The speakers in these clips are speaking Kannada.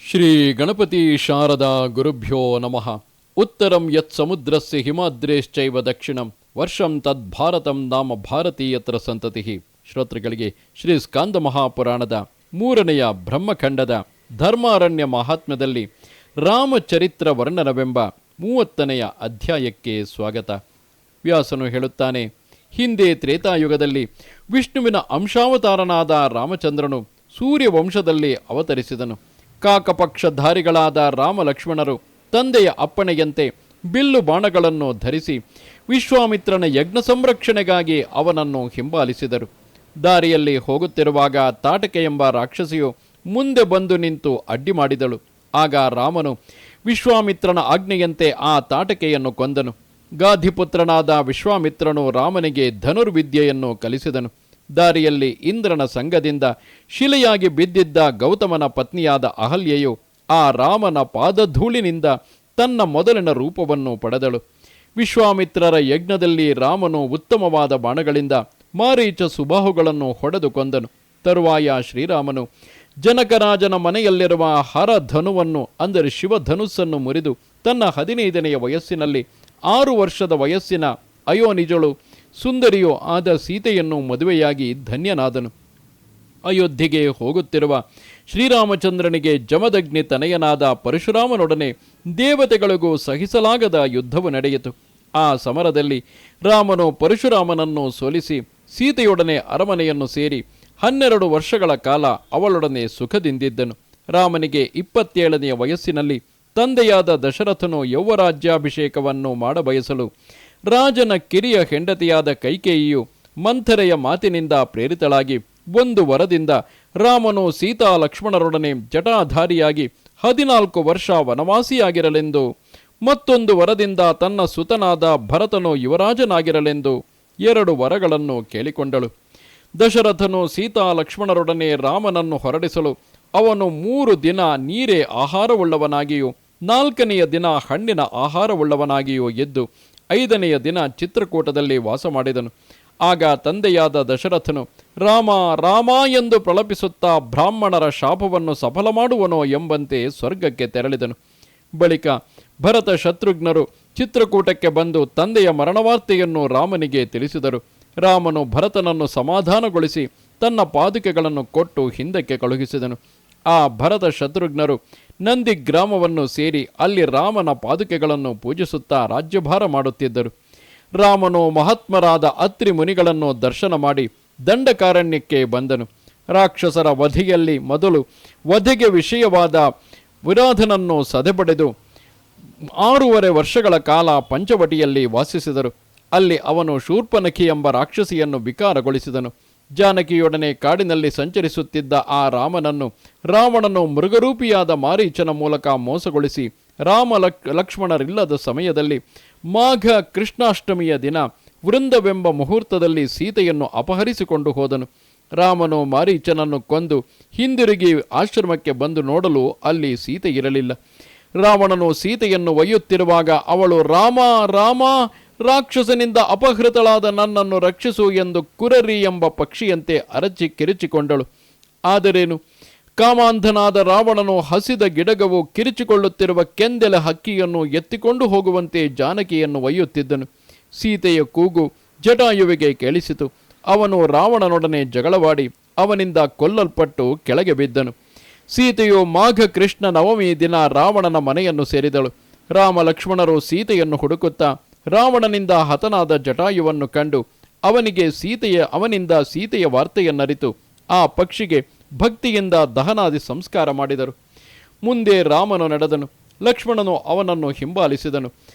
ಶ್ರೀ ಗಣಪತಿ ಶಾರದಾ ಗುರುಭ್ಯೋ ನಮಃ. ಉತ್ತರಂ ಯತ್ ಸಮುದ್ರಸ್ಯ ಹಿಮಾದ್ರೇಶ್ಚೈವ ದಕ್ಷಿಣಂ ವರ್ಷಂ ತದ್ಭಾರತಂ ನಾಮ ಭಾರತೀಯತ್ರ ಸಂತತಿ. ಶ್ರೋತೃಗಳಿಗೆ ಶ್ರೀ ಸ್ಕಾಂದ ಮಹಾಪುರಾಣದ 3ನೆಯ ಬ್ರಹ್ಮಖಂಡದ ಧರ್ಮಾರಣ್ಯ ಮಹಾತ್ಮ್ಯದಲ್ಲಿ ರಾಮಚರಿತ್ರ ವರ್ಣನವೆಂಬ 30ನೆಯ ಅಧ್ಯಾಯಕ್ಕೆ ಸ್ವಾಗತ. ವ್ಯಾಸನು ಹೇಳುತ್ತಾನೆ, ಹಿಂದೆ ತ್ರೇತಾಯುಗದಲ್ಲಿ ವಿಷ್ಣುವಿನ ಅಂಶಾವತಾರನಾದ ರಾಮಚಂದ್ರನು ಸೂರ್ಯವಂಶದಲ್ಲಿ ಅವತರಿಸಿದನು. ಕಾಕಪಕ್ಷಧಾರಿಗಳಾದ ರಾಮ ಲಕ್ಷ್ಮಣರು ತಂದೆಯ ಅಪ್ಪಣೆಯಂತೆ ಬಿಲ್ಲು ಬಾಣಗಳನ್ನು ಧರಿಸಿ ವಿಶ್ವಾಮಿತ್ರನ ಯಜ್ಞ ಸಂರಕ್ಷಣೆಗಾಗಿ ಅವನನ್ನು ಹಿಂಬಾಲಿಸಿದರು. ದಾರಿಯಲ್ಲಿ ಹೋಗುತ್ತಿರುವಾಗ ತಾಟಕೆ ಎಂಬ ರಾಕ್ಷಸಿಯು ಮುಂದೆ ಬಂದು ನಿಂತು ಅಡ್ಡಿ ಮಾಡಿದಳು. ಆಗ ರಾಮನು ವಿಶ್ವಾಮಿತ್ರನ ಆಜ್ಞೆಯಂತೆ ಆ ತಾಟಕೆಯನ್ನು ಕೊಂದನು. ಗಾಧಿಪುತ್ರನಾದ ವಿಶ್ವಾಮಿತ್ರನು ರಾಮನಿಗೆ ಧನುರ್ವಿದ್ಯೆಯನ್ನು ಕಲಿಸಿದನು. ದಾರಿಯಲ್ಲಿ ಇಂದ್ರನ ಸಂಗದಿಂದ ಶಿಲೆಯಾಗಿ ಬಿದ್ದಿದ್ದ ಗೌತಮನ ಪತ್ನಿಯಾದ ಅಹಲ್ಯೆಯು ಆ ರಾಮನ ಪಾದಧೂಳಿನಿಂದ ತನ್ನ ಮೊದಲಿನ ರೂಪವನ್ನು ಪಡೆದಳು. ವಿಶ್ವಾಮಿತ್ರರ ಯಜ್ಞದಲ್ಲಿ ರಾಮನು ಉತ್ತಮವಾದ ಬಾಣಗಳಿಂದ ಮಾರೀಚ ಸುಬಾಹುಗಳನ್ನು ಹೊಡೆದು ಕೊಂದನು. ತರುವಾಯ ಶ್ರೀರಾಮನು ಜನಕರಾಜನ ಮನೆಯಲ್ಲಿರುವ ಹರಧನುವನ್ನು ಅಂದರೆ ಶಿವಧನುಸ್ಸನ್ನು ಮುರಿದು ತನ್ನ 15ನೆಯ ವಯಸ್ಸಿನಲ್ಲಿ 6 ವರ್ಷದ ವಯಸ್ಸಿನ ಅಯೋನಿಜಳು ಸುಂದರಿಯೂ ಆದ ಸೀತೆಯನ್ನು ಮದುವೆಯಾಗಿ ಧನ್ಯನಾದನು. ಅಯೋಧ್ಯೆಗೆ ಹೋಗುತ್ತಿರುವ ಶ್ರೀರಾಮಚಂದ್ರನಿಗೆ ಜಮದಗ್ನಿ ತನಯನಾದ ಪರಶುರಾಮನೊಡನೆ ದೇವತೆಗಳಿಗೂ ಸಹಿಸಲಾಗದ ಯುದ್ಧವು ನಡೆಯಿತು. ಆ ಸಮರದಲ್ಲಿ ರಾಮನು ಪರಶುರಾಮನನ್ನು ಸೋಲಿಸಿ ಸೀತೆಯೊಡನೆ ಅರಮನೆಯನ್ನು ಸೇರಿ 12 ವರ್ಷಗಳ ಕಾಲ ಅವಳೊಡನೆ ಸುಖದಿಂದಿದ್ದನು. ರಾಮನಿಗೆ 27ನೆಯ ವಯಸ್ಸಿನಲ್ಲಿ ತಂದೆಯಾದ ದಶರಥನು ಯೌವರಾಜ್ಯಾಭಿಷೇಕವನ್ನು ಮಾಡಬಯಸಲು ರಾಜನ ಕಿರಿಯ ಹೆಂಡತಿಯಾದ ಕೈಕೇಯಿಯು ಮಂಥರೆಯ ಮಾತಿನಿಂದ ಪ್ರೇರಿತಳಾಗಿ ಒಂದು ವರದಿಂದ ರಾಮನು ಸೀತಾ ಲಕ್ಷ್ಮಣರೊಡನೆ ಜಟಾಧಾರಿಯಾಗಿ 14 ವರ್ಷ ವನವಾಸಿಯಾಗಿರಲೆಂದು, ಮತ್ತೊಂದು ವರದಿಂದ ತನ್ನ ಸುತನಾದ ಭರತನು ಯುವರಾಜನಾಗಿರಲೆಂದು 2 ವರಗಳನ್ನು ಕೇಳಿಕೊಂಡಳು. ದಶರಥನು ಸೀತಾ ಲಕ್ಷ್ಮಣರೊಡನೆ ರಾಮನನ್ನು ಹೊರಡಿಸಲು ಅವನು 3 ದಿನ ನೀರೇ ಆಹಾರವುಳ್ಳವನಾಗಿಯೂ 4ನೆಯ ದಿನ ಹಣ್ಣಿನ ಆಹಾರವುಳ್ಳವನಾಗಿಯೂ ಎದ್ದು 5ನೆಯ ದಿನ ಚಿತ್ರಕೂಟದಲ್ಲಿ ವಾಸ ಮಾಡಿದನು. ಆಗ ತಂದೆಯಾದ ದಶರಥನು ರಾಮ ರಾಮ ಎಂದು ಪ್ರಲಪಿಸುತ್ತಾ ಬ್ರಾಹ್ಮಣರ ಶಾಪವನ್ನು ಸಫಲ ಮಾಡುವನೋ ಎಂಬಂತೆ ಸ್ವರ್ಗಕ್ಕೆ ತೆರಳಿದನು. ಬಳಿಕ ಭರತ ಶತ್ರುಘ್ನರು ಚಿತ್ರಕೂಟಕ್ಕೆ ಬಂದು ತಂದೆಯ ಮರಣವಾರ್ತೆಯನ್ನು ರಾಮನಿಗೆ ತಿಳಿಸಿದರು. ರಾಮನು ಭರತನನ್ನು ಸಮಾಧಾನಗೊಳಿಸಿ ತನ್ನ ಪಾದುಕೆಗಳನ್ನು ಕೊಟ್ಟು ಹಿಂದಕ್ಕೆ ಕಳುಹಿಸಿದನು. ಆ ಭರತ ಶತ್ರುಘ್ನರು ನಂದಿ ಗ್ರಾಮವನ್ನು ಸೇರಿ ಅಲ್ಲಿ ರಾಮನ ಪಾದುಕೆಗಳನ್ನು ಪೂಜಿಸುತ್ತಾ ರಾಜ್ಯಭಾರ ಮಾಡುತ್ತಿದ್ದರು. ರಾಮನು ಮಹಾತ್ಮರಾದ ಅತ್ರಿ ಮುನಿಗಳನ್ನು ದರ್ಶನ ಮಾಡಿ ದಂಡಕಾರಣ್ಯಕ್ಕೆ ಬಂದನು. ರಾಕ್ಷಸರ ವಧೆಯಲ್ಲಿ ಮೊದಲು ವಧೆಗೆ ವಿಷಯವಾದ ವಿರಾಧನನ್ನು ಸದೆಬಡೆದು 6.5 ವರ್ಷಗಳ ಕಾಲ ಪಂಚವಟಿಯಲ್ಲಿ ವಾಸಿಸಿದರು. ಅಲ್ಲಿ ಅವನು ಶೂರ್ಪನಖಿ ಎಂಬ ರಾಕ್ಷಸಿಯನ್ನು ವಿಕಾರಗೊಳಿಸಿದನು. ಜಾನಕಿಯೊಡನೆ ಕಾಡಿನಲ್ಲಿ ಸಂಚರಿಸುತ್ತಿದ್ದ ಆ ರಾಮನನ್ನು ರಾವಣನು ಮೃಗರೂಪಿಯಾದ ಮಾರೀಚನ ಮೂಲಕ ಮೋಸಗೊಳಿಸಿ ಲಕ್ಷ್ಮಣರಿಲ್ಲದ ಸಮಯದಲ್ಲಿ ಮಾಘ ಕೃಷ್ಣಾಷ್ಟಮಿಯ ದಿನ ವೃಂದವೆಂಬ ಮುಹೂರ್ತದಲ್ಲಿ ಸೀತೆಯನ್ನು ಅಪಹರಿಸಿಕೊಂಡು ಹೋದನು. ರಾಮನು ಮಾರೀಚನನ್ನು ಕೊಂದು ಹಿಂದಿರುಗಿ ಆಶ್ರಮಕ್ಕೆ ಬಂದು ನೋಡಲು ಅಲ್ಲಿ ಸೀತೆ ಇರಲಿಲ್ಲ. ರಾವಣನು ಸೀತೆಯನ್ನು ಒಯ್ಯುತ್ತಿರುವಾಗ ಅವಳು ರಾಮ ರಾಮ, ರಾಕ್ಷಸನಿಂದ ಅಪಹೃತಳಾದ ನನ್ನನ್ನು ರಕ್ಷಿಸು ಎಂದು ಕುರರಿ ಎಂಬ ಪಕ್ಷಿಯಂತೆ ಅರಚಿ ಕಿರಿಚಿಕೊಂಡಳು. ಆದರೇನು, ಕಾಮಾಂಧನಾದ ರಾವಣನು ಹಸಿದ ಗಿಡಗವು ಕಿರಿಚಿಕೊಳ್ಳುತ್ತಿರುವ ಕೆಂದೆಲೆ ಹಕ್ಕಿಯನ್ನು ಎತ್ತಿಕೊಂಡು ಹೋಗುವಂತೆ ಜಾನಕಿಯನ್ನು ಒಯ್ಯುತ್ತಿದ್ದನು. ಸೀತೆಯ ಕೂಗು ಜಟಾಯುವಿಗೆ ಕೇಳಿಸಿತು. ಅವನು ರಾವಣನೊಡನೆ ಜಗಳವಾಡಿ ಅವನಿಂದ ಕೊಲ್ಲಲ್ಪಟ್ಟು ಕೆಳಗೆ ಬಿದ್ದನು. ಸೀತೆಯು ಮಾಘ ಕೃಷ್ಣ ನವಮಿ ದಿನ ರಾವಣನ ಮನೆಯನ್ನು ಸೇರಿದಳು. ರಾಮ ಲಕ್ಷ್ಮಣರು ಸೀತೆಯನ್ನು ಹುಡುಕುತ್ತಾ ರಾವಣನಿಂದ ಹತನಾದ ಜಟಾಯುವನ್ನು ಕಂಡು ಅವನಿಂದ ಸೀತೆಯ ವಾರ್ತೆಯನ್ನರಿತು ಆ ಪಕ್ಷಿಗೆ ಭಕ್ತಿಯಿಂದ ದಹನಾದಿ ಸಂಸ್ಕಾರ ಮಾಡಿದರು. ಮುಂದೆ ರಾಮನು ನಡೆದನು. ಲಕ್ಷ್ಮಣನು ಅವನನ್ನು ಹಿಂಬಾಲಿಸಿದನು.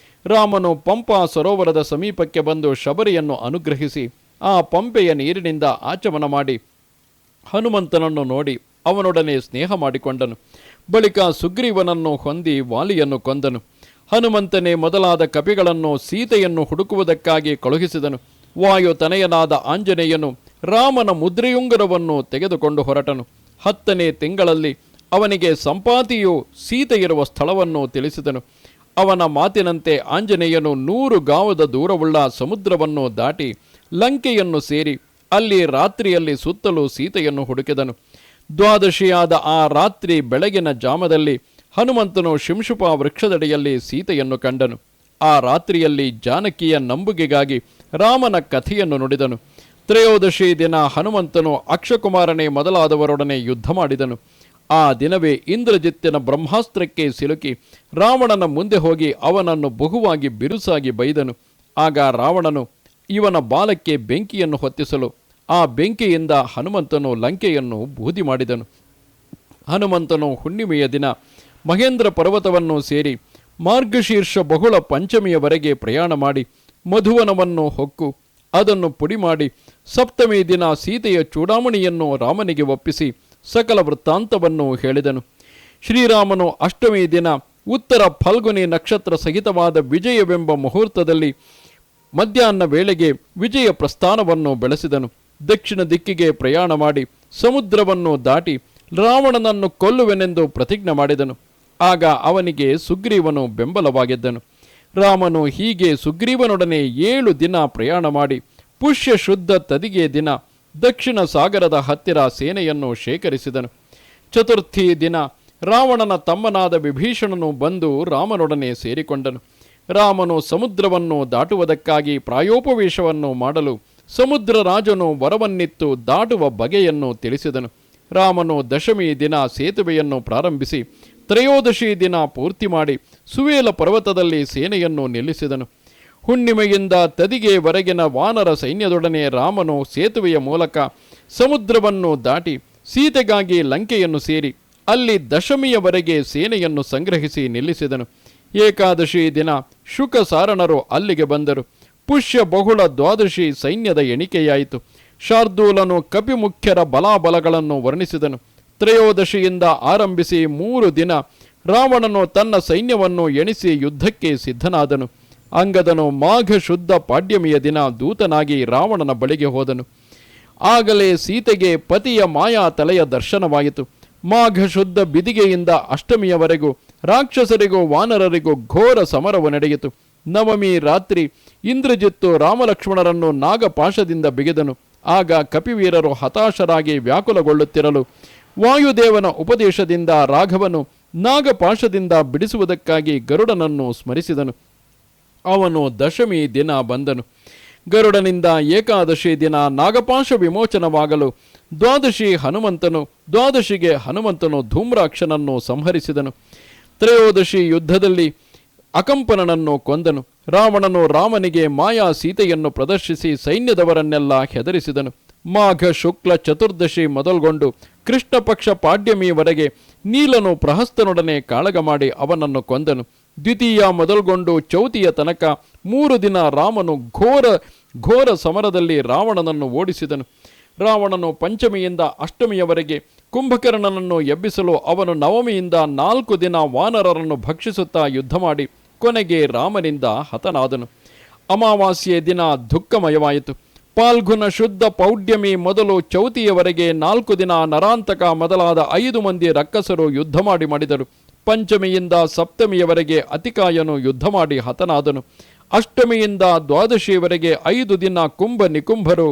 ರಾಮನು ಪಂಪಾ ಸರೋವರದ ಸಮೀಪಕ್ಕೆ ಬಂದು ಶಬರಿಯನ್ನು ಅನುಗ್ರಹಿಸಿ ಆ ಪಂಪೆಯ ನೀರಿನಿಂದ ಆಚಮನ ಮಾಡಿ ಹನುಮಂತನನ್ನು ನೋಡಿ ಅವನೊಡನೆ ಸ್ನೇಹ ಮಾಡಿಕೊಂಡನು. ಬಳಿಕ ಸುಗ್ರೀವನನ್ನು ಹೊಂದಿ ವಾಲಿಯನ್ನು ಕೊಂದನು. ಹನುಮಂತನೇ ಮೊದಲಾದ ಕಪಿಗಳನ್ನು ಸೀತೆಯನ್ನು ಹುಡುಕುವುದಕ್ಕಾಗಿ ಕಳುಹಿಸಿದನು. ವಾಯುತನಯನಾದ ಆಂಜನೇಯನು ರಾಮನ ಮುದ್ರೆಯುಂಗರವನ್ನು ತೆಗೆದುಕೊಂಡು ಹೊರಟನು. 10ನೇ ತಿಂಗಳಲ್ಲಿ ಅವನಿಗೆ ಸಂಪಾತಿಯು ಸೀತೆ ಇರುವ ಸ್ಥಳವನ್ನು ತಿಳಿಸಿದನು. ಅವನ ಮಾತಿನಂತೆ ಆಂಜನೇಯನು 100 ಗಾವದ ದೂರವುಳ್ಳ ಸಮುದ್ರವನ್ನು ದಾಟಿ ಲಂಕೆಯನ್ನು ಸೇರಿ ಅಲ್ಲಿ ರಾತ್ರಿಯಲ್ಲಿ ಸುತ್ತಲೂ ಸೀತೆಯನ್ನು ಹುಡುಕಿದನು. ದ್ವಾದಶಿಯಾದ ಆ ರಾತ್ರಿ ಬೆಳಗಿನ ಜಾಮದಲ್ಲಿ ಹನುಮಂತನು ಶಿಂಶುಪ ವೃಕ್ಷದಡಿಯಲ್ಲಿ ಸೀತೆಯನ್ನು ಕಂಡನು. ಆ ರಾತ್ರಿಯಲ್ಲಿ ಜಾನಕಿಯ ನಂಬುಗೆಗಾಗಿ ರಾಮನ ಕಥೆಯನ್ನು ನುಡಿದನು. ತ್ರಯೋದಶಿ ದಿನ ಹನುಮಂತನು ಅಕ್ಷಕುಮಾರನೇ ಮೊದಲಾದವರೊಡನೆ ಯುದ್ಧ ಮಾಡಿದನು. ಆ ದಿನವೇ ಇಂದ್ರಜಿತ್ತಿನ ಬ್ರಹ್ಮಾಸ್ತ್ರಕ್ಕೆ ಸಿಲುಕಿ ರಾವಣನ ಮುಂದೆ ಹೋಗಿ ಅವನನ್ನು ಬಹುವಾಗಿ ಬಿರುಸಾಗಿ ಬೈದನು. ಆಗ ರಾವಣನು ಇವನ ಬಾಲಕ್ಕೆ ಬೆಂಕಿಯನ್ನು ಹೊತ್ತಿಸಲು ಆ ಬೆಂಕಿಯಿಂದ ಹನುಮಂತನು ಲಂಕೆಯನ್ನು ಬೂದಿ ಮಾಡಿದನು. ಹನುಮಂತನು ಹುಣ್ಣಿಮೆಯ ದಿನ ಮಹೇಂದ್ರ ಪರ್ವತವನ್ನು ಸೇರಿ ಮಾರ್ಗಶೀರ್ಷ ಬಹುಳ ಪಂಚಮಿಯವರೆಗೆ ಪ್ರಯಾಣ ಮಾಡಿ ಮಧುವನವನ್ನು ಹೊಕ್ಕು ಅದನ್ನು ಪುಡಿ ಮಾಡಿ ಸಪ್ತಮಿ ದಿನ ಸೀತೆಯ ಚೂಡಾಮಣಿಯನ್ನು ರಾಮನಿಗೆ ಒಪ್ಪಿಸಿ ಸಕಲ ವೃತ್ತಾಂತವನ್ನು ಹೇಳಿದನು. ಶ್ರೀರಾಮನು ಅಷ್ಟಮಿ ದಿನ ಉತ್ತರ ಫಲ್ಗುನಿ ನಕ್ಷತ್ರ ಸಹಿತವಾದ ವಿಜಯವೆಂಬ ಮುಹೂರ್ತದಲ್ಲಿ ಮಧ್ಯಾಹ್ನ ವೇಳೆಗೆ ವಿಜಯ ಪ್ರಸ್ಥಾನವನ್ನು ಬೆಳೆಸಿದನು. ದಕ್ಷಿಣ ದಿಕ್ಕಿಗೆ ಪ್ರಯಾಣ ಮಾಡಿ ಸಮುದ್ರವನ್ನು ದಾಟಿ ರಾವಣನನ್ನು ಕೊಲ್ಲುವೆನೆಂದು ಪ್ರತಿಜ್ಞೆ ಮಾಡಿದನು. ಆಗ ಅವನಿಗೆ ಸುಗ್ರೀವನು ಬೆಂಬಲವಾಗಿದ್ದನು. ರಾಮನು ಹೀಗೆ ಸುಗ್ರೀವನೊಡನೆ 7 ದಿನ ಪ್ರಯಾಣ ಮಾಡಿ ಪುಷ್ಯ ಶುದ್ಧ ತದಿಗೆ ದಿನ ದಕ್ಷಿಣ ಸಾಗರದ ಹತ್ತಿರ ಸೇನೆಯನ್ನು ಶೇಖರಿಸಿದನು. ಚತುರ್ಥಿ ದಿನ ರಾವಣನ ತಮ್ಮನಾದ ವಿಭೀಷಣನು ಬಂದು ರಾಮನೊಡನೆ ಸೇರಿಕೊಂಡನು. ರಾಮನು ಸಮುದ್ರವನ್ನು ದಾಟುವುದಕ್ಕಾಗಿ ಪ್ರಾಯೋಪವೇಶವನ್ನು ಮಾಡಲು ಸಮುದ್ರ ರಾಜನು ವರವನ್ನಿತ್ತು ದಾಟುವ ಬಗೆಯನ್ನು ತಿಳಿಸಿದನು. ರಾಮನು ದಶಮಿ ದಿನ ಸೇತುವೆಯನ್ನು ಪ್ರಾರಂಭಿಸಿ ತ್ರಯೋದಶಿ ದಿನ ಪೂರ್ತಿ ಮಾಡಿ ಸುವೇಲ ಪರ್ವತದಲ್ಲಿ ಸೇನೆಯನ್ನು ನಿಲ್ಲಿಸಿದನು. ಹುಣ್ಣಿಮೆಯಿಂದ ತದಿಗೆವರೆಗಿನ ವಾನರ ಸೈನ್ಯದೊಡನೆ ರಾಮನು ಸೇತುವೆಯ ಮೂಲಕ ಸಮುದ್ರವನ್ನು ದಾಟಿ ಸೀತೆಗಾಗಿ ಲಂಕೆಯನ್ನು ಸೇರಿ ಅಲ್ಲಿ ದಶಮಿಯವರೆಗೆ ಸೇನೆಯನ್ನು ಸಂಗ್ರಹಿಸಿ ನಿಲ್ಲಿಸಿದನು. ಏಕಾದಶಿ ದಿನ ಶುಕ ಸಾರಣರು ಅಲ್ಲಿಗೆ ಬಂದರು. ಪುಷ್ಯ ಬಹುಳ ದ್ವಾದಶಿ ಸೈನ್ಯದ ಎಣಿಕೆಯಾಯಿತು. ಶಾರ್ದೂಲನು ಕಪಿಮುಖ್ಯರ ಬಲಾಬಲಗಳನ್ನು ವರ್ಣಿಸಿದನು. ತ್ರಯೋದಶಿಯಿಂದ ಆರಂಭಿಸಿ 3 ದಿನ ರಾವಣನು ತನ್ನ ಸೈನ್ಯವನ್ನು ಎಣಿಸಿ ಯುದ್ಧಕ್ಕೆ ಸಿದ್ಧನಾದನು. ಅಂಗದನು ಮಾಘ ಶುದ್ಧ ಪಾಡ್ಯಮಿಯ ದಿನ ದೂತನಾಗಿ ರಾವಣನ ಬಳಿಗೆ ಹೋದನು. ಆಗಲೇ ಸೀತೆಗೆ ಪತಿಯ ಮಾಯಾ ತಲೆಯ ದರ್ಶನವಾಯಿತು. ಮಾಘ ಶುದ್ಧ ಬಿದಿಗೆಯಿಂದ ಅಷ್ಟಮಿಯವರೆಗೂ ರಾಕ್ಷಸರಿಗೂ ವಾನರರಿಗೂ ಘೋರ ಸಮರವು ನಡೆಯಿತು. ನವಮಿ ರಾತ್ರಿ ಇಂದ್ರಜಿತ್ತು ರಾಮಲಕ್ಷ್ಮಣರನ್ನು ನಾಗಪಾಶದಿಂದ ಬಿಗಿದನು. ಆಗ ಕಪಿವೀರರು ಹತಾಶರಾಗಿ ವ್ಯಾಕುಲಗೊಳ್ಳುತ್ತಿರಲು ವಾಯುದೇವನ ಉಪದೇಶದಿಂದ ರಾಘವನು ನಾಗಪಾಶದಿಂದ ಬಿಡಿಸುವುದಕ್ಕಾಗಿ ಗರುಡನನ್ನು ಸ್ಮರಿಸಿದನು. ಅವನು ದಶಮಿ ದಿನ ಬಂದನು. ಗರುಡನಿಂದ ಏಕಾದಶಿ ದಿನ ನಾಗಪಾಶ ವಿಮೋಚನವಾಗಲು ದ್ವಾದಶಿಗೆ ಹನುಮಂತನು ಧೂಮ್ರಾಕ್ಷನನ್ನು ಸಂಹರಿಸಿದನು. ತ್ರಯೋದಶಿ ಯುದ್ಧದಲ್ಲಿ ಅಕಂಪನನನ್ನು ಕೊಂದನು. ರಾವಣನು ರಾಮನಿಗೆ ಮಾಯಾ ಸೀತೆಯನ್ನು ಪ್ರದರ್ಶಿಸಿ ಸೈನ್ಯದವರನ್ನೆಲ್ಲ ಹೆದರಿಸಿದನು. ಮಾಘ ಶುಕ್ಲ ಚತುರ್ದಶಿ ಮೊದಲುಗೊಂಡು ಕೃಷ್ಣ ಪಕ್ಷ ಪಾಡ್ಯಮಿಯವರೆಗೆ ನೀಲನು ಪ್ರಹಸ್ತನೊಡನೆ ಕಾಳಗ ಮಾಡಿ ಅವನನ್ನು ಕೊಂದನು. ದ್ವಿತೀಯ ಮೊದಲುಗೊಂಡು ಚೌತಿಯ ತನಕ 3 ದಿನ ರಾಮನು ಘೋರ ಸಮರದಲ್ಲಿ ರಾವಣನನ್ನು ಓಡಿಸಿದನು. ರಾವಣನು ಪಂಚಮಿಯಿಂದ ಅಷ್ಟಮಿಯವರೆಗೆ ಕುಂಭಕರ್ಣನನ್ನು ಎಬ್ಬಿಸಲು ಅವನು ನವಮಿಯಿಂದ 4 ದಿನ ವಾನರರನ್ನು ಭಕ್ಷಿಸುತ್ತಾ ಯುದ್ಧ ಮಾಡಿ ಕೊನೆಗೆ ರಾಮನಿಂದ ಹತನಾದನು. ಅಮಾವಾಸ್ಯೆ ದಿನ ದುಃಖಮಯವಾಯಿತು. ಪಾಲ್ಗುಣ ಶುದ್ಧ ಪೌಡ್ಯಮಿ ಮೊದಲು ಚೌತಿಯವರೆಗೆ 4 ದಿನ ನರಾಂತಕ ಮೊದಲಾದ 5 ಮಂದಿ ರಕ್ಕಸರು ಯುದ್ಧ ಮಾಡಿದರು. ಪಂಚಮಿಯಿಂದ ಸಪ್ತಮಿಯವರೆಗೆ ಅತಿಕಾಯನು ಯುದ್ಧ ಮಾಡಿ ಹತನಾದನು. ಅಷ್ಟಮಿಯಿಂದ ದ್ವಾದಶಿಯವರೆಗೆ 5 ದಿನ ಕುಂಭ ನಿಕುಂಭರು,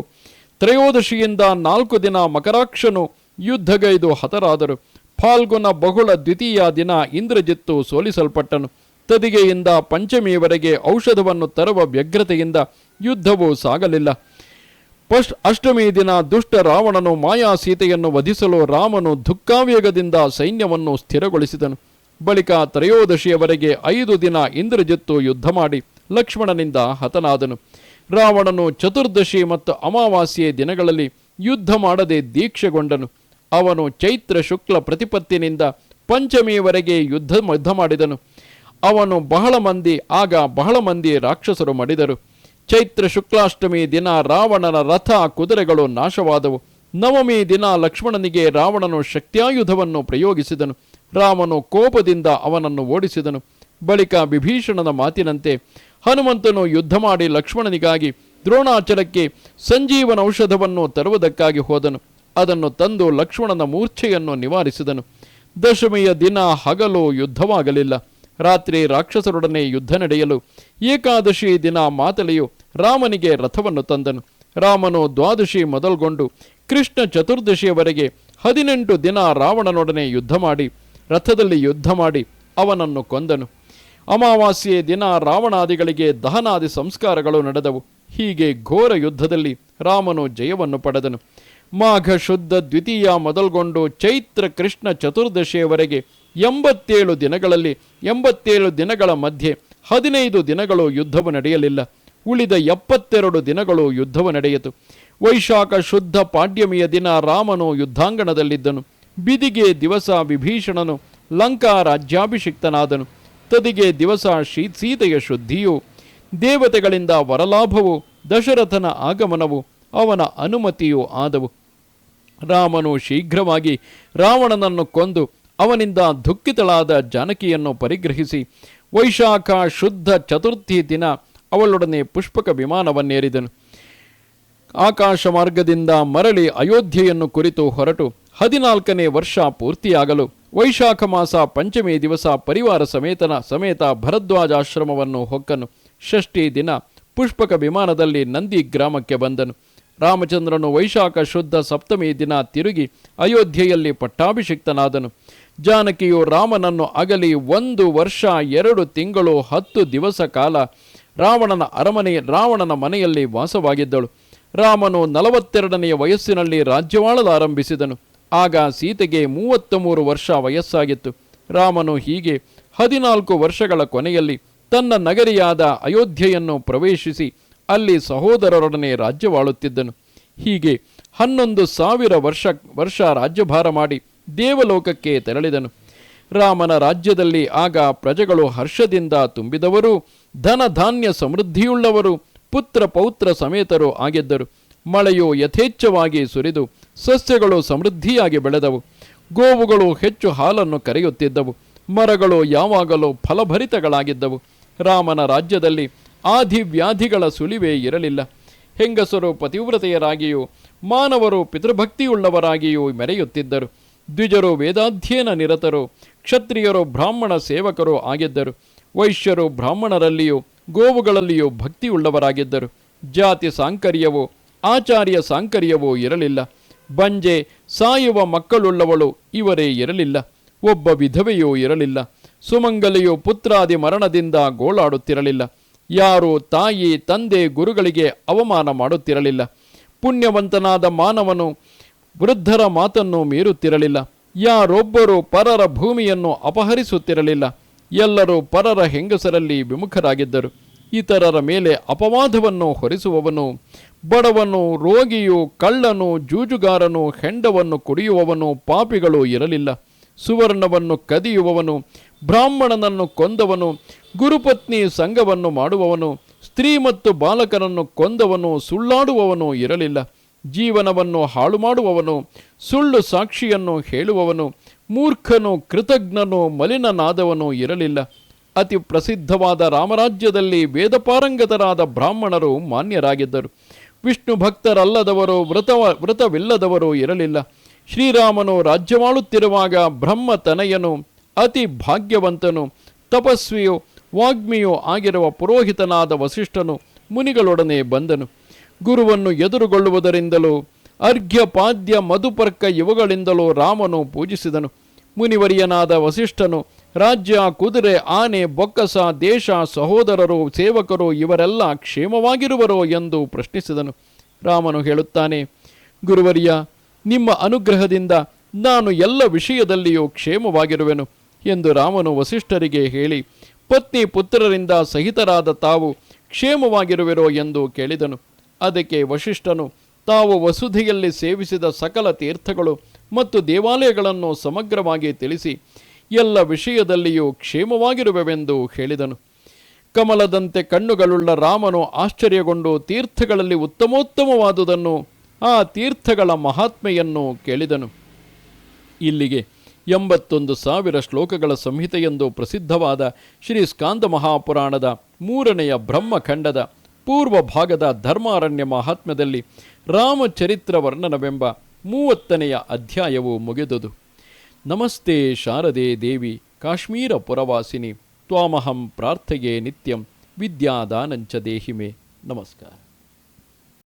ತ್ರಯೋದಶಿಯಿಂದ 4 ದಿನ ಮಕರಾಕ್ಷನು ಯುದ್ಧಗೈದು ಹತರಾದರು. ಫಾಲ್ಗುಣ ಬಹುಳ ದ್ವಿತೀಯ ದಿನ ಇಂದ್ರಜಿತ್ತು ಸೋಲಿಸಲ್ಪಟ್ಟನು. ತದಿಗೆಯಿಂದ ಪಂಚಮಿಯವರೆಗೆ ಔಷಧವನ್ನು ತರುವ ವ್ಯಗ್ರತೆಯಿಂದ ಯುದ್ಧವು ಸಾಗಲಿಲ್ಲ. ಅಷ್ಟಮಿ ದಿನ ದುಷ್ಟ ರಾವಣನು ಮಾಯಾ ಸೀತೆಯನ್ನು ವಧಿಸಲು ರಾಮನು ದುಃಖಾವೇಗದಿಂದ ಸೈನ್ಯವನ್ನು ಸ್ಥಿರಗೊಳಿಸಿದನು. ಬಳಿಕ ತ್ರಯೋದಶಿಯವರೆಗೆ 5 ದಿನ ಇಂದ್ರಜಿತ್ತು ಯುದ್ಧ ಮಾಡಿ ಲಕ್ಷ್ಮಣನಿಂದ ಹತನಾದನು. ರಾವಣನು ಚತುರ್ದಶಿ ಮತ್ತು ಅಮಾವಾಸ್ಯೆ ದಿನಗಳಲ್ಲಿ ಯುದ್ಧ ಮಾಡದೆ ದೀಕ್ಷೆಗೊಂಡನು. ಅವನು ಚೈತ್ರ ಶುಕ್ಲ ಪ್ರತಿಪತ್ತಿನಿಂದ ಪಂಚಮಿಯವರೆಗೆ ಯುದ್ಧ ಮಾಡಿದನು. ಅವನು ಬಹಳ ಮಂದಿ ರಾಕ್ಷಸರು ಮಡಿದರು. ಚೈತ್ರ ಶುಕ್ಲಾಷ್ಟಮಿ ದಿನ ರಾವಣನ ರಥ ಕುದುರೆಗಳು ನಾಶವಾದವು. ನವಮಿ ದಿನ ಲಕ್ಷ್ಮಣನಿಗೆ ರಾವಣನು ಶಕ್ತ್ಯಾಯುಧವನ್ನು ಪ್ರಯೋಗಿಸಿದನು. ರಾಮನು ಕೋಪದಿಂದ ಅವನನ್ನು ಓಡಿಸಿದನು. ಬಳಿಕ ವಿಭೀಷಣನ ಮಾತಿನಂತೆ ಹನುಮಂತನು ಯುದ್ಧ ಮಾಡಿ ಲಕ್ಷ್ಮಣನಿಗಾಗಿ ದ್ರೋಣಾಚಲಕ್ಕೆ ಸಂಜೀವನ ಔಷಧವನ್ನು ತರುವುದಕ್ಕಾಗಿ ಹೋದನು. ಅದನ್ನು ತಂದು ಲಕ್ಷ್ಮಣನ ಮೂರ್ಛೆಯನ್ನು ನಿವಾರಿಸಿದನು. ದಶಮಿಯ ದಿನ ಹಗಲು ಯುದ್ಧವಾಗಲಿಲ್ಲ. ರಾತ್ರಿ ರಾಕ್ಷಸರೊಡನೆ ಯುದ್ಧ ನಡೆಯಲು ಏಕಾದಶಿ ದಿನ ಮಾತಲೆಯು ರಾಮನಿಗೆ ರಥವನ್ನು ತಂದನು. ರಾಮನು ದ್ವಾದಶಿ ಮೊದಲುಗೊಂಡು ಕೃಷ್ಣ ಚತುರ್ದಶಿಯವರೆಗೆ 18 ದಿನ ರಾವಣನೊಡನೆ ಯುದ್ಧ ಮಾಡಿ ರಥದಲ್ಲಿ ಯುದ್ಧ ಮಾಡಿ ಅವನನ್ನು ಕೊಂದನು. ಅಮಾವಾಸ್ಯೆ ದಿನ ರಾವಣಾದಿಗಳಿಗೆ ದಹನಾದಿ ಸಂಸ್ಕಾರಗಳು ನಡೆದವು. ಹೀಗೆ ಘೋರ ಯುದ್ಧದಲ್ಲಿ ರಾಮನು ಜಯವನ್ನು ಪಡೆದನು. ಮಾಘ ಶುದ್ಧ ದ್ವಿತೀಯ ಮೊದಲುಗೊಂಡು ಚೈತ್ರ ಕೃಷ್ಣ ಚತುರ್ದಶಿಯವರೆಗೆ 87 ದಿನಗಳಲ್ಲಿ 87 ದಿನಗಳ ಮಧ್ಯೆ 15 ದಿನಗಳು ಯುದ್ಧವು ನಡೆಯಲಿಲ್ಲ. ಉಳಿದ 72 ದಿನಗಳು ಯುದ್ಧವು ನಡೆಯಿತು. ವೈಶಾಖ ಶುದ್ಧ ಪಾಡ್ಯಮಿಯ ದಿನ ರಾಮನು ಯುದ್ಧಾಂಗಣದಲ್ಲಿದ್ದನು. ಬಿದಿಗೆ ದಿವಸ ವಿಭೀಷಣನು ಲಂಕಾ ರಾಜ್ಯಾಭಿಷಿಕ್ತನಾದನು. ತದಿಗೆ ದಿವಸ ಸೀತೆಯ ಶುದ್ಧಿಯು, ದೇವತೆಗಳಿಂದ ವರಲಾಭವು, ದಶರಥನ ಆಗಮನವು, ಅವನ ಅನುಮತಿಯೂ ಆದವು. ರಾಮನು ಶೀಘ್ರವಾಗಿ ರಾವಣನನ್ನು ಕೊಂದು ಅವನಿಂದ ದುಃಖಿತಳಾದ ಜಾನಕಿಯನ್ನು ಪರಿಗ್ರಹಿಸಿ ವೈಶಾಖ ಶುದ್ಧ ಚತುರ್ಥಿ ದಿನ ಅವಳೊಡನೆ ಪುಷ್ಪಕ ವಿಮಾನವನ್ನೇರಿದನು. ಆಕಾಶ ಮಾರ್ಗದಿಂದ ಮರಳಿ ಅಯೋಧ್ಯೆಯನ್ನು ಕುರಿತು ಹೊರಟು 14ನೇ ವರ್ಷ ಪೂರ್ತಿಯಾಗಲು ವೈಶಾಖ ಮಾಸ ಪಂಚಮಿ ದಿವಸ ಪರಿವಾರ ಸಮೇತ ಭರದ್ವಾಜಾಶ್ರಮವನ್ನು ಹೊಕ್ಕನು. ಷಷ್ಠಿ ದಿನ ಪುಷ್ಪಕ ವಿಮಾನದಲ್ಲಿ ನಂದಿ ಗ್ರಾಮಕ್ಕೆ ಬಂದನು. ರಾಮಚಂದ್ರನು ವೈಶಾಖ ಶುದ್ಧ ಸಪ್ತಮಿ ದಿನ ತಿರುಗಿ ಅಯೋಧ್ಯೆಯಲ್ಲಿ ಪಟ್ಟಾಭಿಷಿಕ್ತನಾದನು. ಜಾನಕಿಯು ರಾಮನನ್ನು ಅಗಲಿ 1 ವರ್ಷ 2 ತಿಂಗಳು 10 ದಿವಸ ಕಾಲ ರಾವಣನ ಮನೆಯಲ್ಲಿ ವಾಸವಾಗಿದ್ದಳು. ರಾಮನು 42ನೆಯ ವಯಸ್ಸಿನಲ್ಲಿ ರಾಜ್ಯವಾಳಲಾರಂಭಿಸಿದನು. ಆಗ ಸೀತೆಗೆ 33 ವರ್ಷ ವಯಸ್ಸಾಗಿತ್ತು. ರಾಮನು ಹೀಗೆ 14 ವರ್ಷಗಳ ಕೊನೆಯಲ್ಲಿ ತನ್ನ ನಗರಿಯಾದ ಅಯೋಧ್ಯೆಯನ್ನು ಪ್ರವೇಶಿಸಿ ಅಲ್ಲಿ ಸಹೋದರರೊಡನೆ ರಾಜ್ಯವಾಳುತ್ತಿದ್ದನು. ಹೀಗೆ 11,000 ವರ್ಷ ರಾಜ್ಯಭಾರ ಮಾಡಿ ದೇವಲೋಕಕ್ಕೆ ತೆರಳಿದನು. ರಾಮನ ರಾಜ್ಯದಲ್ಲಿ ಆಗ ಪ್ರಜೆಗಳು ಹರ್ಷದಿಂದ ತುಂಬಿದವರು, ಧನ ಧಾನ್ಯ ಸಮೃದ್ಧಿಯುಳ್ಳವರು, ಪುತ್ರ ಪೌತ್ರ ಸಮೇತರು ಆಗಿದ್ದರು. ಮಳೆಯು ಯಥೇಚ್ಛವಾಗಿ ಸುರಿದು ಸಸ್ಯಗಳು ಸಮೃದ್ಧಿಯಾಗಿ ಬೆಳೆದವು. ಗೋವುಗಳು ಹೆಚ್ಚು ಹಾಲನ್ನು ಕರೆಯುತ್ತಿದ್ದವು. ಮರಗಳು ಯಾವಾಗಲೂ ಫಲಭರಿತಗಳಾಗಿದ್ದವು. ರಾಮನ ರಾಜ್ಯದಲ್ಲಿ ಆದಿವ್ಯಾಧಿಗಳ ಸುಳಿವೇ ಇರಲಿಲ್ಲ. ಹೆಂಗಸರು ಪತಿವ್ರತೆಯರಾಗಿಯೂ ಮಾನವರು ಪಿತೃಭಕ್ತಿಯುಳ್ಳವರಾಗಿಯೂ ಮೆರೆಯುತ್ತಿದ್ದರು. ದ್ವಿಜರು ವೇದಾಧ್ಯಯನ ನಿರತರು, ಕ್ಷತ್ರಿಯರು ಬ್ರಾಹ್ಮಣ ಸೇವಕರು ಆಗಿದ್ದರು. ವೈಶ್ಯರು ಬ್ರಾಹ್ಮಣರಲ್ಲಿಯೂ ಗೋವುಗಳಲ್ಲಿಯೂ ಭಕ್ತಿಯುಳ್ಳವರಾಗಿದ್ದರು. ಜಾತಿ ಸಾಂಕರ್ಯವೋ ಆಚಾರ್ಯ ಸಾಂಕರ್ಯವೋ ಇರಲಿಲ್ಲ. ಬಂಜೆ ಸಾಯುವ ಮಕ್ಕಳುಳ್ಳವಳು ಇವರೇ ಇರಲಿಲ್ಲ. ಒಬ್ಬ ವಿಧವೆಯೂ ಇರಲಿಲ್ಲ. ಸುಮಂಗಲಿಯು ಪುತ್ರಾದಿ ಮರಣದಿಂದ ಗೋಳಾಡುತ್ತಿರಲಿಲ್ಲ. ಯಾರು ತಾಯಿ ತಂದೆ ಗುರುಗಳಿಗೆ ಅವಮಾನ ಮಾಡುತ್ತಿರಲಿಲ್ಲ. ಪುಣ್ಯವಂತನಾದ ಮಾನವನು ವೃದ್ಧರ ಮಾತನ್ನು ಮೀರುತ್ತಿರಲಿಲ್ಲ. ಯಾರೊಬ್ಬರು ಪರರ ಭೂಮಿಯನ್ನು ಅಪಹರಿಸುತ್ತಿರಲಿಲ್ಲ. ಎಲ್ಲರೂ ಪರರ ಹೆಂಗಸರಲ್ಲಿ ವಿಮುಖರಾಗಿದ್ದರು. ಇತರರ ಮೇಲೆ ಅಪವಾದವನ್ನು ಹೊರಿಸುವವನು, ಬಡವನು, ರೋಗಿಯು, ಕಳ್ಳನು, ಜೂಜುಗಾರನು, ಹೆಂಡವನ್ನು ಕುಡಿಯುವವನು, ಪಾಪಿಗಳು ಇರಲಿಲ್ಲ. ಸುವರ್ಣವನ್ನು ಕದಿಯುವವನು, ಬ್ರಾಹ್ಮಣನನ್ನು ಕೊಂದವನು, ಗುರುಪತ್ನಿ ಸಂಘವನ್ನು ಮಾಡುವವನು, ಸ್ತ್ರೀ ಮತ್ತು ಬಾಲಕರನ್ನು ಕೊಂದವನು, ಸುಳ್ಳಾಡುವವನು ಇರಲಿಲ್ಲ. ಜೀವನವನ್ನು ಹಾಳು ಮಾಡುವವನು, ಸುಳ್ಳು ಸಾಕ್ಷಿಯನ್ನು ಹೇಳುವವನು, ಮೂರ್ಖನು, ಕೃತಜ್ಞನು, ಮಲಿನನಾದವನು ಇರಲಿಲ್ಲ. ಅತಿ ಪ್ರಸಿದ್ಧವಾದ ರಾಮರಾಜ್ಯದಲ್ಲಿ ವೇದಪಾರಂಗತರಾದ ಬ್ರಾಹ್ಮಣರು ಮಾನ್ಯರಾಗಿದ್ದರು. ವಿಷ್ಣು ಭಕ್ತರಲ್ಲದವರು, ವ್ರತವಿಲ್ಲದವರು ಇರಲಿಲ್ಲ. ಶ್ರೀರಾಮನು ರಾಜ್ಯವಾಳುತ್ತಿರುವಾಗ ಬ್ರಹ್ಮತನಯನು, ಅತಿ ಭಾಗ್ಯವಂತನು, ತಪಸ್ವಿಯು, ವಾಗ್ಮಿಯೂ ಆಗಿರುವ ಪುರೋಹಿತನಾದ ವಸಿಷ್ಠನು ಮುನಿಗಳೊಡನೆ ಬಂದನು. ಗುರುವನ್ನು ಎದುರುಗೊಳ್ಳುವುದರಿಂದಲೂ ಅರ್ಘ್ಯ ಪಾದ್ಯ ಮಧುಪರ್ಕ ಇವುಗಳಿಂದಲೂ ರಾಮನು ಪೂಜಿಸಿದನು. ಮುನಿವರಿಯನಾದ ವಸಿಷ್ಠನು ರಾಜ್ಯ, ಕುದುರೆ, ಆನೆ, ಬೊಕ್ಕಸ, ದೇಶ, ಸಹೋದರರು, ಸೇವಕರು ಇವರೆಲ್ಲ ಕ್ಷೇಮವಾಗಿರುವರೋ ಎಂದು ಪ್ರಶ್ನಿಸಿದನು. ರಾಮನು ಹೇಳುತ್ತಾನೆ, ಗುರುವರಿಯ, ನಿಮ್ಮ ಅನುಗ್ರಹದಿಂದ ನಾನು ಎಲ್ಲ ವಿಷಯದಲ್ಲಿಯೂ ಕ್ಷೇಮವಾಗಿರುವೆನು ಎಂದು ರಾಮನು ವಸಿಷ್ಠರಿಗೆ ಹೇಳಿ, ಪತ್ನಿ ಪುತ್ರರಿಂದ ಸಹಿತರಾದ ತಾವು ಕ್ಷೇಮವಾಗಿರುವಿರೋ ಎಂದು ಕೇಳಿದನು. ಅದಕ್ಕೆ ವಸಿಷ್ಠನು ತಾವು ವಸುಧೆಯಲ್ಲಿ ಸೇವಿಸಿದ ಸಕಲ ತೀರ್ಥಗಳು ಮತ್ತು ದೇವಾಲಯಗಳನ್ನು ಸಮಗ್ರವಾಗಿ ತಿಳಿಸಿ ಎಲ್ಲ ವಿಷಯದಲ್ಲಿಯೂ ಕ್ಷೇಮವಾಗಿರುವೆವೆಂದು ಹೇಳಿದನು. ಕಮಲದಂತೆ ಕಣ್ಣುಗಳುಳ್ಳ ರಾಮನು ಆಶ್ಚರ್ಯಗೊಂಡು ತೀರ್ಥಗಳಲ್ಲಿ ಉತ್ತಮೋತ್ತಮವಾದುದನ್ನು, ಆ ತೀರ್ಥಗಳ ಮಹಾತ್ಮೆಯನ್ನು ಕೇಳಿದನು. ಇಲ್ಲಿಗೆ 81,000 ಶ್ಲೋಕಗಳ ಸಂಹಿತೆಯೆಂದು ಪ್ರಸಿದ್ಧವಾದ ಶ್ರೀ ಸ್ಕಾಂದ ಮಹಾಪುರಾಣದ 3ನೆಯ ಬ್ರಹ್ಮಖಂಡದ ಪೂರ್ವ ಭಾಗದ ಧರ್ಮಾರಣ್ಯ ಮಹಾತ್ಮ್ಯದಲ್ಲಿ ರಾಮಚರಿತ್ರ ವರ್ಣನವೆಂಬ 30ನೆಯ ಅಧ್ಯಾಯವು ಮುಗಿದುದು. ನಮಸ್ತೆ ಶಾರದೆ ದೇವಿ ಕಾಶ್ಮೀರ ಪುರವಾಸಿನಿ ತ್ವಾಮಹಂ ಪ್ರಾರ್ಥೆಯೇ ನಿತ್ಯಂ ವಿದ್ಯಾದಾನಂಚ ದೇಹಿಮೆ. ನಮಸ್ಕಾರ.